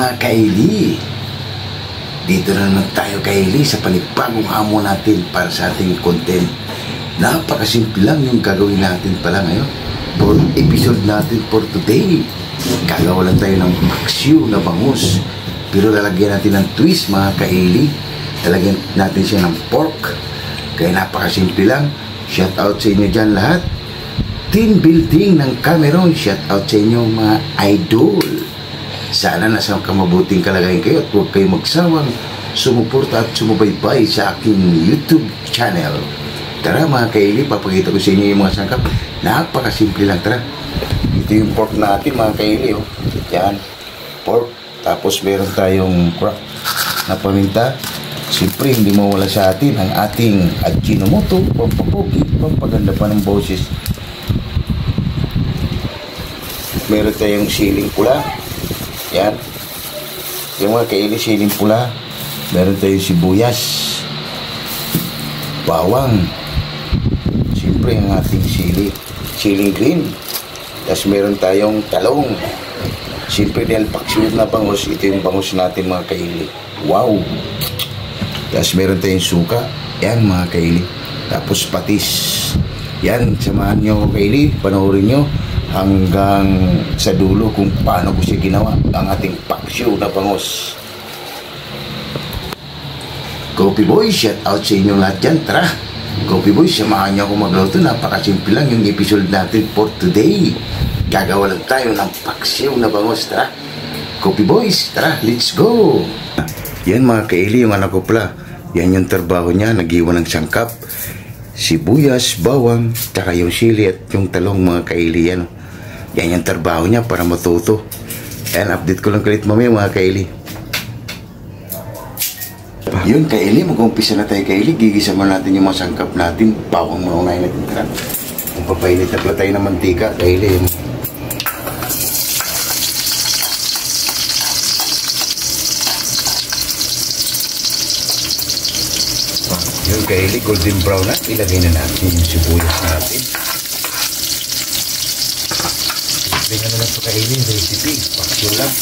mga kaili, dito na naman tayo kaili sa panibagong hamon natin para sa ating content. Napakasimple lang yung gagawin natin pala ngayon. For episode natin for today, gagawa lang tayo ng paksiw na bangus, pero lalagyan natin ng twist mga kaili. Lalagyan natin siya ng pork. Kaya napakasimple lang. Shout out sa inyo dyan lahat. Team building ng Cameron, shout out sa inyo mga idol. Sana nasa mabuting kalagayan kayo at huwag kayo magsawang sumuporta at sumubaybay sa aking YouTube channel. Tara mga kaili, papakita ko sa inyo yung mga sangkap. Napakasimple lang, tara. Ito yung pork natin mga kaili, oh. Yan, pork. Tapos meron tayong crack na paminta. Siyempre hindi mawala sa atin ang ating Ajinomoto, pampapugi, pampaganda pa ng boses. Meron tayong siling pula. Yan. Yung mga kaili, siling pula. Meron tayong sibuyas, bawang. Siyempre ang ating siling green. Tapos meron tayong talong. Siyempre dahil paksiw na bangus, ito yung bangus natin mga kaili. Wow! Tapos meron tayong suka. Yan mga kaili. Tapos patis. Yan, samahan nyo kaili. Panoorin nyo hanggang sa dulo kung paano ko siya ginawa ang ating paksiw na bangus. Coffee Boy, shout out sa inyo lahat dyan. Tara, Coffee Boy, samahan nyo ako magluto. Napakasimple lang yung episode natin for today. Gagawa lang tayo ng paksiw na bangus. Tara, Coffee Boys, tara, let's go. Yan mga kaili, yung anak ko pala. Yan yung trabaho niya, nag-iwan ng sangkap, sibuyas, bawang, tsaka yung sili at yung talong mga kaili. Yan, yan yung trabaho niya para matuto. Yan, update ko lang kalit mamaya mga kaili. Yun kaili, mag-umpisa na tayo kaili. Gigisa mo natin yung mga sangkap natin. Bawang muna unahin natin. Tara, kung papainit na pala tayo ng mantika kaili. Yung kaili, golden brown na. Ilagay na natin yung sibuyas natin. Ilagay na lang ito kaili, recipe. Paksyo lang.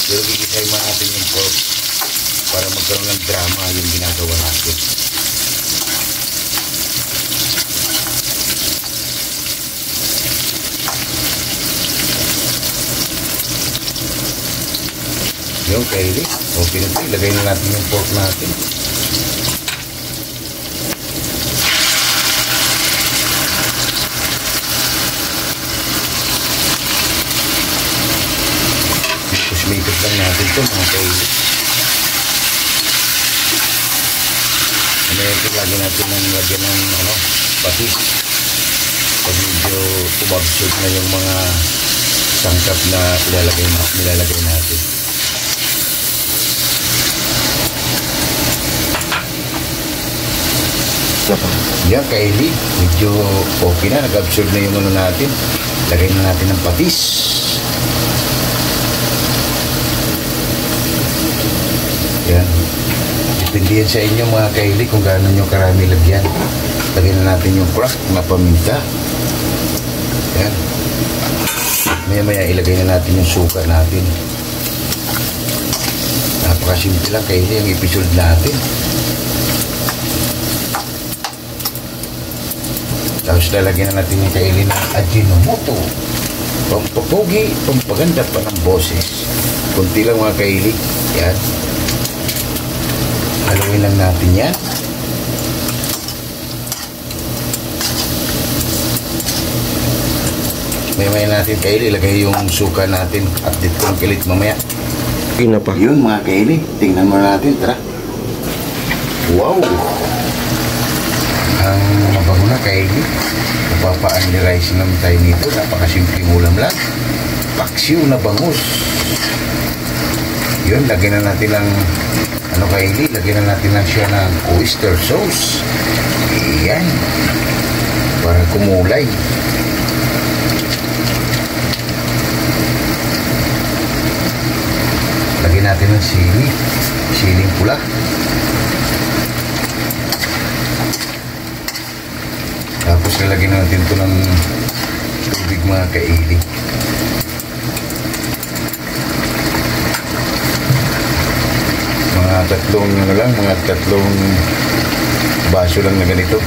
Pero gigisahin mo natin yung pork para magkaroon ng drama yung ginagawa natin. Yung kaili, okay na ito. Ilagay na natin yung pork natin. Ikot lang natin ito mga kaili. Ito lagi natin ng lagyan ng patis. Pag medyo umabsorb na yung mga sangkap na nilalagay natin. Yan kaili, medyo okay na, nag-absorb na yung natin. Lagay na natin ng patis. Yan. Depende yan sa inyo mga kaili kung gaano nyo karami lagyan. Lagyan na natin yung crack na paminta. Yan. Maya ilagay na natin yung suka natin. Napakasimple lang kaili ang episode natin. Tapos lalagyan na natin yung kaili na Ajinomoto. Pampapugi, pampaganda pa ng boses. Kunti lang mga kaili. Yan. Haluin lang natin yan. May natin kaili, ilagay yung suka natin. Update ko ang kilit mamaya. Pina pa. Yun mga kaili, tingnan mo natin, tara. Wow! Ang mabango na kaili. Napapa-unli-rice naman tayo nito. Napakasimpleng ulam lang. Paksiw na bangus. Yun, lagyan na natin ng kaili, lagyan na natin lang siya ng oyster sauce. Ayan. Para kumulay. Lagyan natin ng siling pula. Tapos lalagyan natin ito ng tubig mga kaili. Mga tatlong baso lang na ganito.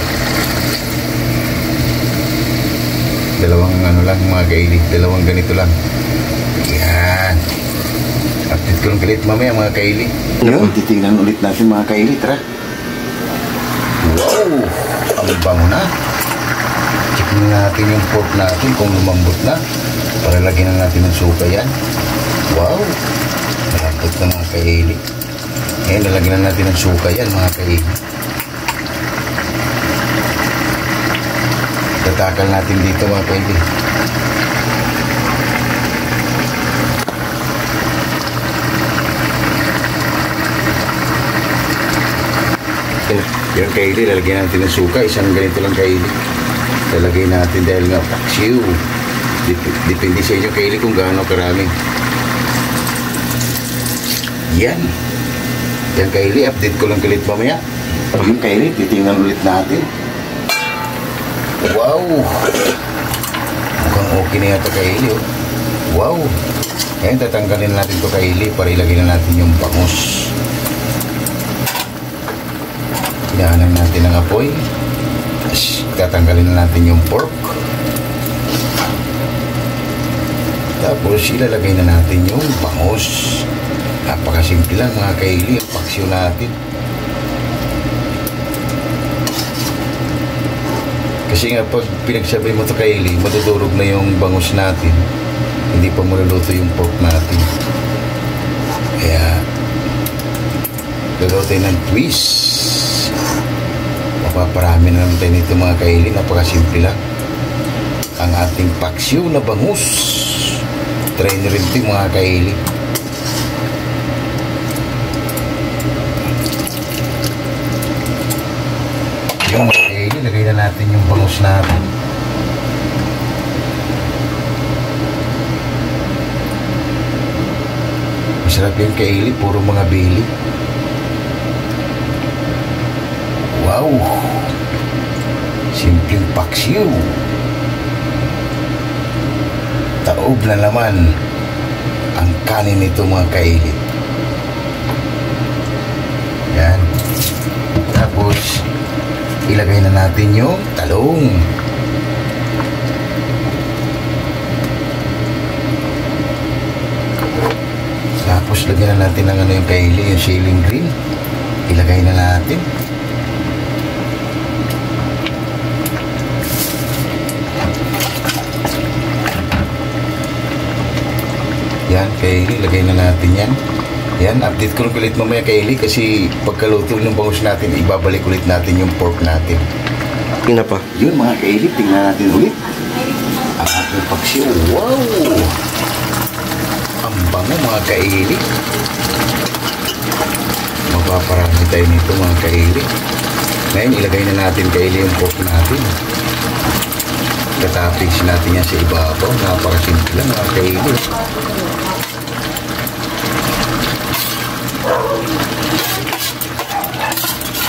Dalawang mga kaili, dalawang ganito lang. Yan. Update ko lang kalit mamaya mga kaili. Titingnan ulit natin mga kaili, tara. Wow! Ang bango na. Check natin yung pork natin kung lumambot na. Para lagyan na natin ng suka yan. Wow! Malambot na mga kaili. Ngayon, lalagyan na natin ng suka yan mga kaili. Tatakal natin dito mga kaili. Yung kaili, lalagyan natin ng suka. Isang ganito lang kaili. Lalagay natin dahil nga paksiw. Depende sa inyo kaili kung gaano karami. Yan. Yan kaili, update ko lang kalit mamaya. Yung kaili, titingnan ulit natin. Wow! Mukhang okay na yata kaili. Oh. Wow! Ngayon, tatanggalin natin ito kaili para ilagay na natin yung bangus. Hinahanap natin ang apoy. Tatanggalin na natin yung pork. Tapos ilalagay na natin yung bangus. Napakasimple lang mga kaili ang paksiw natin. Kasi nga pag pinagsabay mo ito kaili, matutulog na yung bangus natin. Hindi pa maluluto yung pork natin. Kaya gagawa tayo ng twist. Mapaparami na naman tayo nito mga kaili. Napakasimple lang. Ang ating paksiw na bangus. Try nyo rin ito mga kaili. Yung mga kaili, lagay na natin yung bangus natin. Masarap yung kaili, puro mga bili. Wow! Simpleng paksiw. Taob na naman ang kanin nito mga kaili. Yan. Tapos, ilagay na natin yung talong. Tapos, lagyan na natin ng yung kaili, yung ceiling green. Ilagay na natin. Yan, kaili, lagay na natin yan. Yan, update ko lang ulit mamaya kaili kasi pagkaluto ng bangus natin, ibabalik ulit natin yung pork natin. Yun na pa. Yun mga kaili, tingnan natin ulit. Ang ating paksiw. Wow! Ang bango mga kaili. Mapaparami tayo nito mga kaili. Ngayon, ilagay na natin kaili yung pork natin. Katapings natin yan sa ibabaw. Napakasimple lang mga kaili.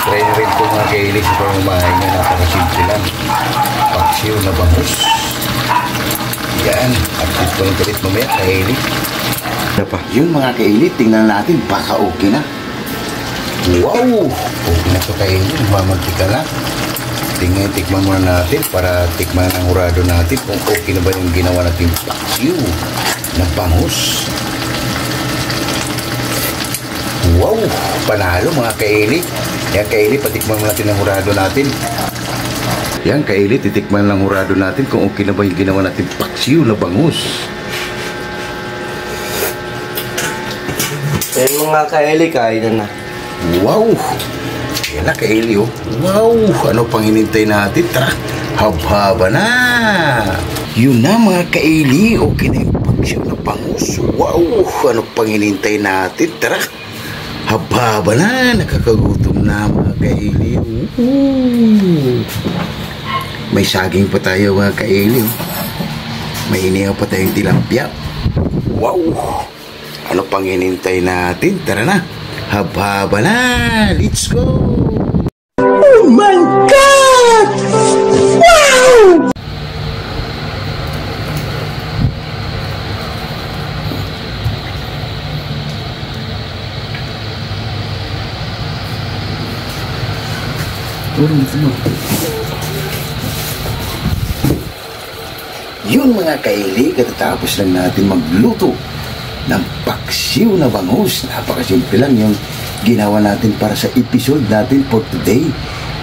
Try na rin po mga kaili sa pamamahay niya. Napakasimple lang. Paksiw na bangus. Yan. Update ko lang kalit mamaya kaili. Yun mga kaili, tingnan natin. Baka okay na. Wow! Okay na ito kaili. Mamantika na. Tikman muna natin para tikman ang hurado natin kung okay na ba yung ginawa natin paksiw na bangus. Wow! Panalo mga kaili. Yan kaili, patikman natin ang hurado natin. Yan kaili, titikman lang hurado natin kung okay na ba yung ginawa natin paksiw na bangus. Yung mga kaili, kain na. Wow! Yan na kaili oh. Wow! Ano pang hinintay natin? Tara! Hab-haba na! Yun na mga kaili. Okay na yung paksiw na bangus. Wow! Ano pang hinintay natin? Tara! Hab-haba na! Nakakagutom na mga kaili. May saging pa tayo mga kaili. May inihaw pa tayong tilapia. Wow! Ano pang hinintay natin? Tara na! Hab-haba na! Let's go! Oh my God! Wow! tulong dito mo. Yun mga kaili, katatapos lang natin magluto ng paksiw na bangus. Napakasimple lang yung ginawa natin para sa episode natin for today.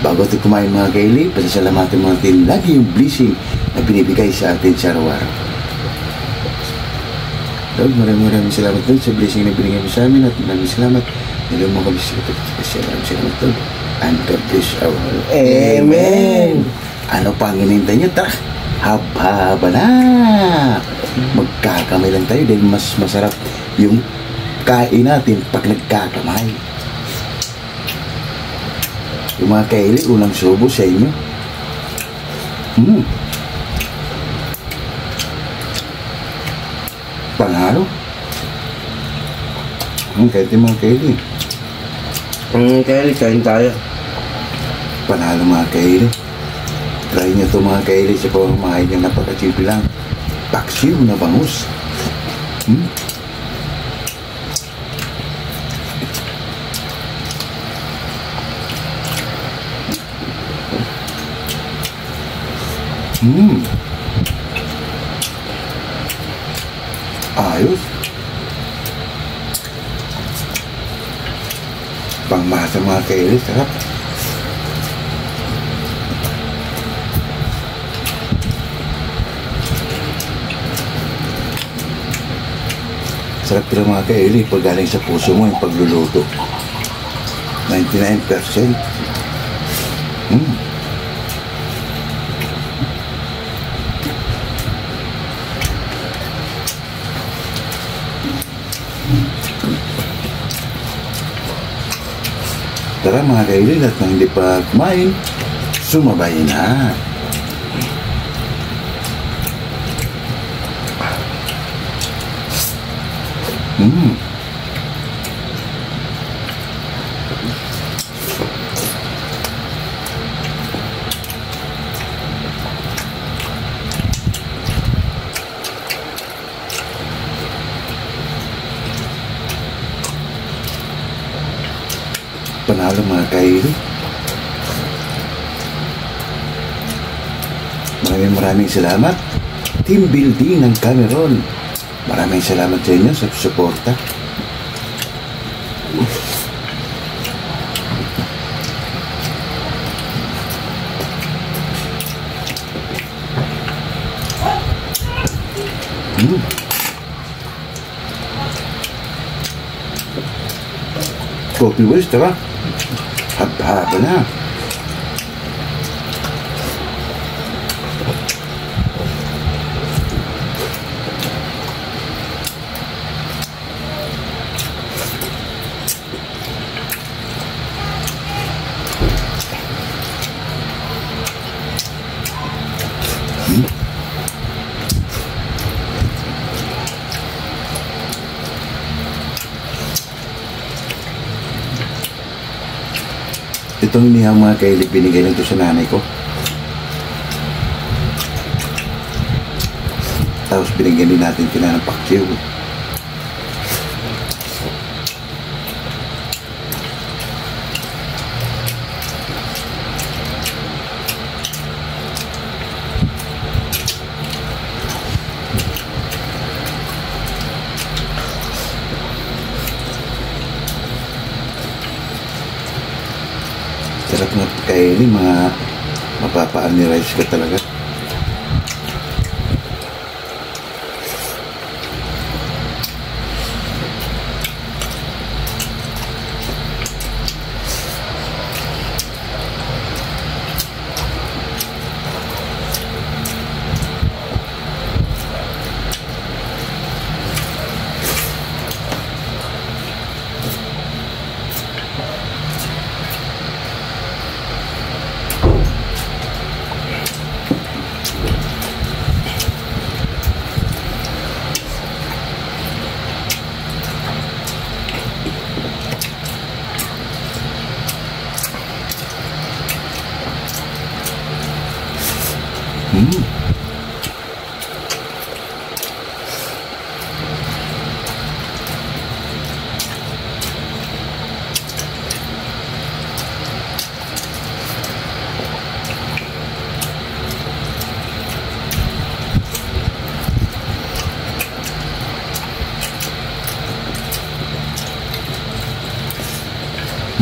Bago ito kumain mga kaili, pasasalamatan mo natin lagi yung blessing na binibigay sa atin sa araw-araw. Lord, maraming salamat Lord sa blessing na binigay mo sa amin at maraming salamat. Nilong mo kami sa ito. Maraming salamat Lord. And God bless our world. Amen. Ano pa ang hinihintay niyo? Tara, haba na. Magkakamay lang tayo dahil mas masarap yung kain natin pag nagkakamay. Yung mga kaili, unang subo sa inyo. Panalo. Kahit yung mga kaili. Kaya kain tayo. Panalo mga kaili. Try nyo ito mga kaili sa pamamahay nyo, napakasimple lang. Paksiw na bangus. Ayos. Pangmasa mga kaili, sarap. Sarap pero mga kaili pag galing sa puso mo yung pagluluto. 99%. Tara mga kaili, at nang hindi pa kumain, sumabay na. Panalo mga kaili. Maraming salamat Team Building ng Cameron. Maraming salamat sa inyo sa suporta. Coffee waste, tara. Haba na. Itong niyang mga kaili, binigay lang ito sa nanay ko. Tapos binigyan din natin kina ng paksiw. Sarap na kainin, mga mapapa-anirize ka talaga.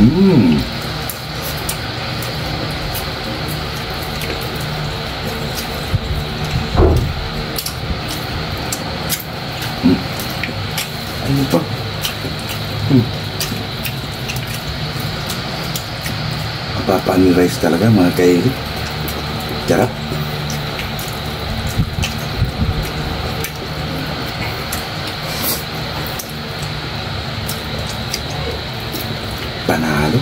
Hmm. Ano pa? Mapapani rice talaga mga kaili. Sarap. Panalo.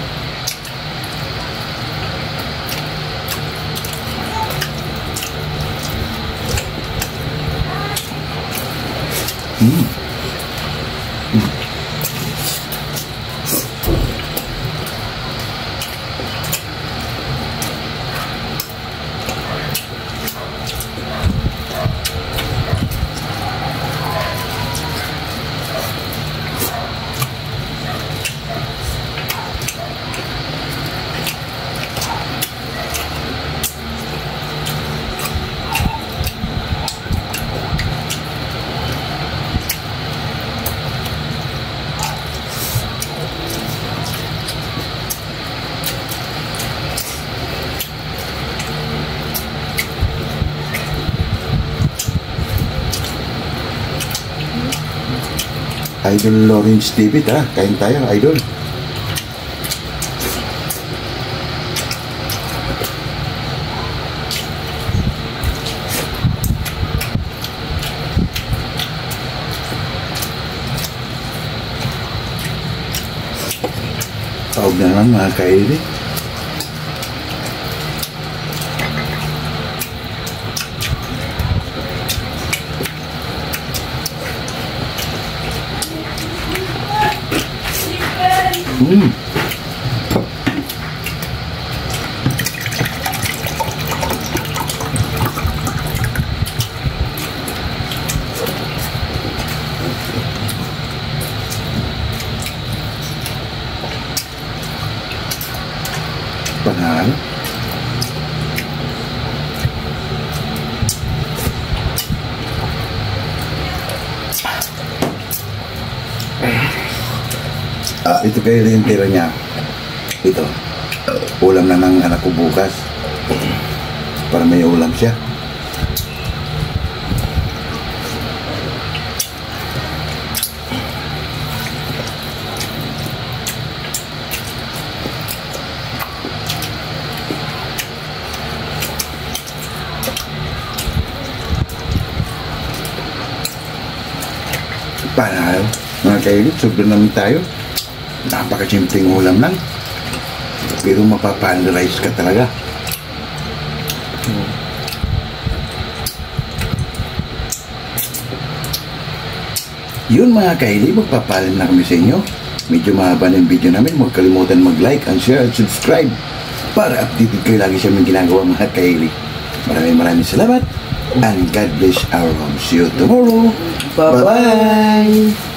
Idol Lawrence TV, tara, kain tayo, idol. Tawag na naman mga kaili. Panalo. Ito kayo yung tira niya. Ito. Ulam na ng anak ko bukas. Para may ulam siya. Panalo. Mga kailit, sobrang namin tayo. Napaka-simpleng ulam lang. Pero mapapa-analyze ka talaga. Yun mga kaili, magpapalim na kami sa inyo. Medyo mahaba na yung video namin. Huwag kalimutan mag-like and share and subscribe para updated kayo lagi sa aming ginagawa mga kaili. Maraming salamat and God bless our home. See you tomorrow. Bye-bye!